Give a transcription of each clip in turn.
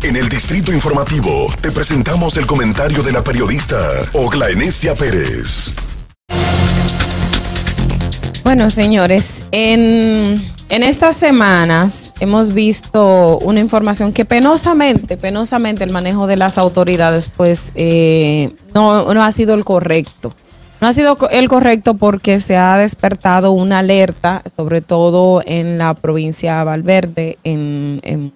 En el Distrito Informativo te presentamos el comentario de la periodista Oglanesia Pérez. Bueno, señores, en estas semanas hemos visto una información que penosamente el manejo de las autoridades pues no ha sido el correcto. No ha sido el correcto porque se ha despertado una alerta, sobre todo en la provincia de Valverde, en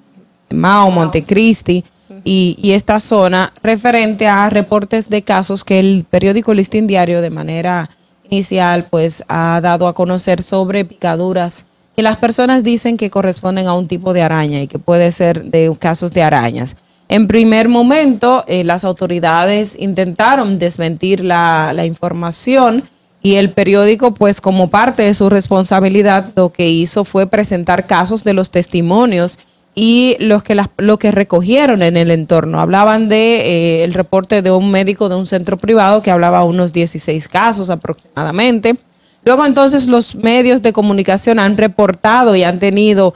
Mao, Montecristi y esta zona, referente a reportes de casos que el periódico Listín Diario de manera inicial pues ha dado a conocer sobre picaduras que las personas dicen que corresponden a un tipo de araña y que puede ser de casos de arañas. En primer momento, las autoridades intentaron desmentir la información y el periódico, pues como parte de su responsabilidad, lo que hizo fue presentar casos de los testimonios y lo que recogieron en el entorno. Hablaban de el reporte de un médico de un centro privado que hablaba unos 16 casos aproximadamente. Luego entonces los medios de comunicación han reportado y han tenido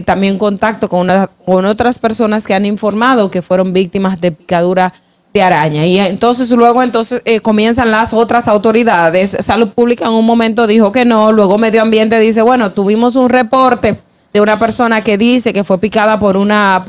también contacto con otras personas que han informado que fueron víctimas de picadura de araña. Y entonces luego comienzan las otras autoridades. Salud Pública en un momento dijo que no, luego Medio Ambiente dice, bueno, tuvimos un reporte de una persona que dice que fue picada por una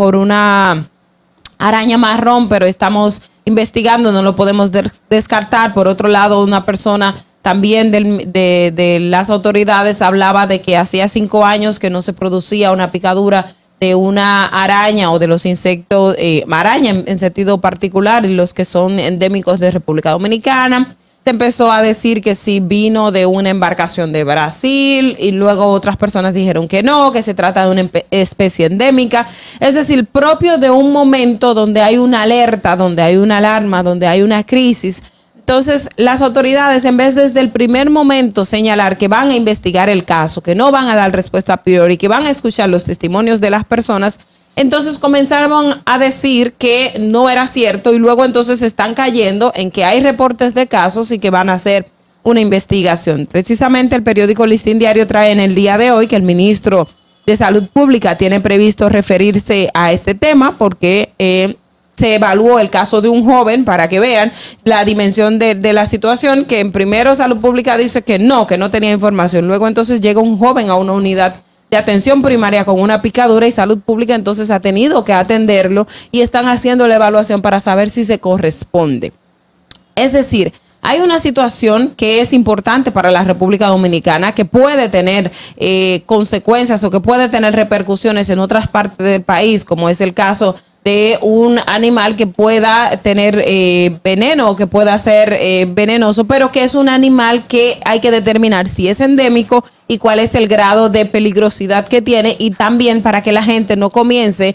araña marrón, pero estamos investigando, no lo podemos descartar. Por otro lado, una persona también de las autoridades hablaba de que hacía 5 años que no se producía una picadura de una araña o de los insectos, araña en sentido particular, y los que son endémicos de República Dominicana. Se empezó a decir que sí vino de una embarcación de Brasil y luego otras personas dijeron que no, que se trata de una especie endémica. Es decir, propio de un momento donde hay una alerta, donde hay una alarma, donde hay una crisis. Entonces, las autoridades, en vez desde el primer momento señalar que van a investigar el caso, que no van a dar respuesta a priori, que van a escuchar los testimonios de las personas, entonces comenzaron a decir que no era cierto y luego entonces están cayendo en que hay reportes de casos y que van a hacer una investigación. Precisamente el periódico Listín Diario trae en el día de hoy que el ministro de Salud Pública tiene previsto referirse a este tema porque se evaluó el caso de un joven, para que vean la dimensión de la situación, que en primero Salud Pública dice que no tenía información. Luego entonces llega un joven a una unidad de atención primaria con una picadura y Salud Pública entonces ha tenido que atenderlo y están haciendo la evaluación para saber si se corresponde. Es decir, hay una situación que es importante para la República Dominicana, que puede tener consecuencias o que puede tener repercusiones en otras partes del país, como es el caso de un animal que pueda tener veneno o que pueda ser venenoso, pero que es un animal que hay que determinar si es endémico y cuál es el grado de peligrosidad que tiene, y también para que la gente no comience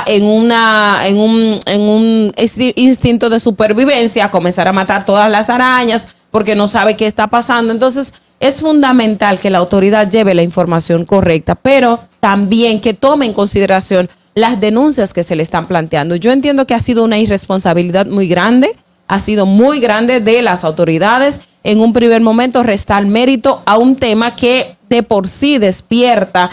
en un instinto de supervivencia a comenzar a matar todas las arañas porque no sabe qué está pasando. Entonces es fundamental que la autoridad lleve la información correcta, pero también que tome en consideración las denuncias que se le están planteando. Yo entiendo que ha sido una irresponsabilidad muy grande, ha sido muy grande de las autoridades. En un primer momento restar mérito a un tema que de por sí despierta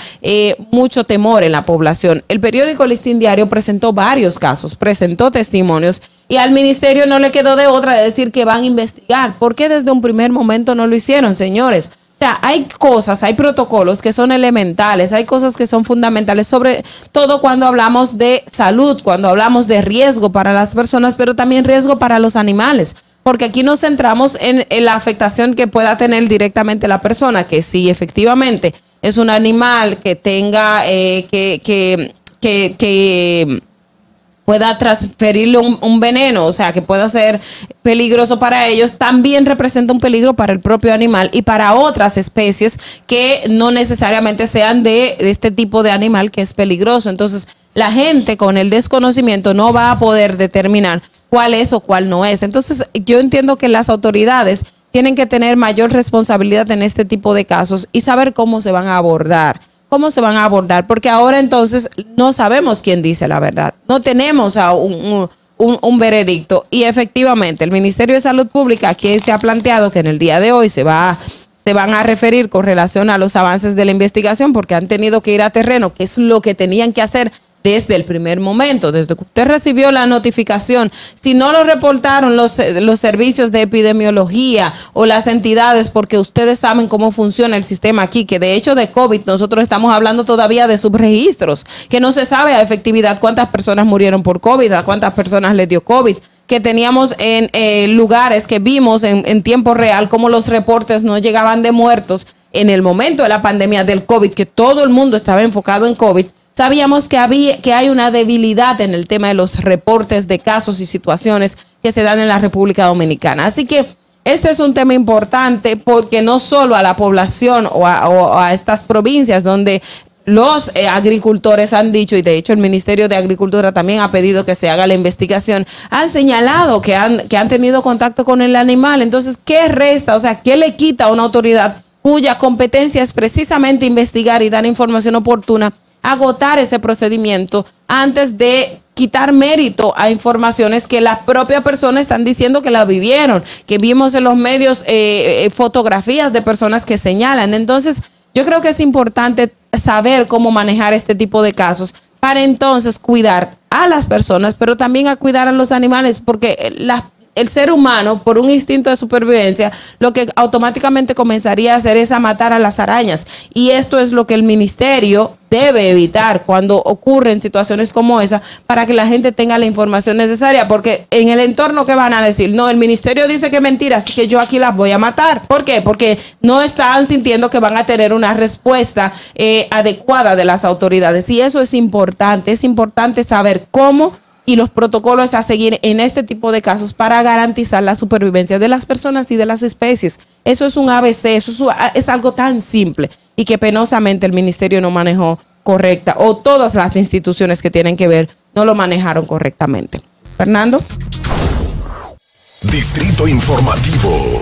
mucho temor en la población. El periódico Listín Diario presentó varios casos, presentó testimonios y al ministerio no le quedó de otra de decir que van a investigar. ¿Por qué desde un primer momento no lo hicieron, señores? O sea, hay cosas, hay protocolos que son elementales, hay cosas que son fundamentales, sobre todo cuando hablamos de salud, cuando hablamos de riesgo para las personas, pero también riesgo para los animales. Porque aquí nos centramos en la afectación que pueda tener directamente la persona, que si efectivamente es un animal que tenga, que pueda transferirle un veneno, o sea, que pueda ser peligroso para ellos, también representa un peligro para el propio animal y para otras especies que no necesariamente sean de este tipo de animal que es peligroso. Entonces, la gente con el desconocimiento no va a poder determinar cuál es o cuál no es. Entonces, yo entiendo que las autoridades tienen que tener mayor responsabilidad en este tipo de casos y saber cómo se van a abordar. ¿Cómo se van a abordar? Porque ahora entonces no sabemos quién dice la verdad. No tenemos a un veredicto. Y efectivamente, el Ministerio de Salud Pública aquí se ha planteado que en el día de hoy se van a referir con relación a los avances de la investigación, porque han tenido que ir a terreno, que es lo que tenían que hacer desde el primer momento, desde que usted recibió la notificación. Si no lo reportaron los servicios de epidemiología o las entidades, porque ustedes saben cómo funciona el sistema aquí, que de hecho de COVID nosotros estamos hablando todavía de subregistros, que no se sabe a efectividad cuántas personas murieron por COVID, a cuántas personas les dio COVID, que teníamos en lugares que vimos en tiempo real cómo los reportes no llegaban de muertos en el momento de la pandemia del COVID, que todo el mundo estaba enfocado en COVID. Sabíamos que hay una debilidad en el tema de los reportes de casos y situaciones que se dan en la República Dominicana. Así que este es un tema importante porque no solo a la población o a estas provincias donde los agricultores han dicho, y de hecho el Ministerio de Agricultura también ha pedido que se haga la investigación, han señalado que han tenido contacto con el animal. Entonces, ¿qué resta? O sea, ¿qué le quita a una autoridad cuya competencia es precisamente investigar y dar información oportuna, agotar ese procedimiento antes de quitar mérito a informaciones que las propias personas están diciendo que la vivieron, que vimos en los medios fotografías de personas que señalan? Entonces, yo creo que es importante saber cómo manejar este tipo de casos para entonces cuidar a las personas, pero también a cuidar a los animales, porque el ser humano, por un instinto de supervivencia, lo que automáticamente comenzaría a hacer es a matar a las arañas. Y esto es lo que el ministerio debe evitar cuando ocurren situaciones como esa, para que la gente tenga la información necesaria, porque en el entorno, ¿qué van a decir? No, el ministerio dice que es mentira, así que yo aquí las voy a matar. ¿Por qué? Porque no están sintiendo que van a tener una respuesta adecuada de las autoridades. Y eso es importante saber cómo y los protocolos a seguir en este tipo de casos para garantizar la supervivencia de las personas y de las especies. Eso es un ABC, eso es algo tan simple y que penosamente el ministerio no manejó correcta, o todas las instituciones que tienen que ver no lo manejaron correctamente. Fernando. Distrito Informativo.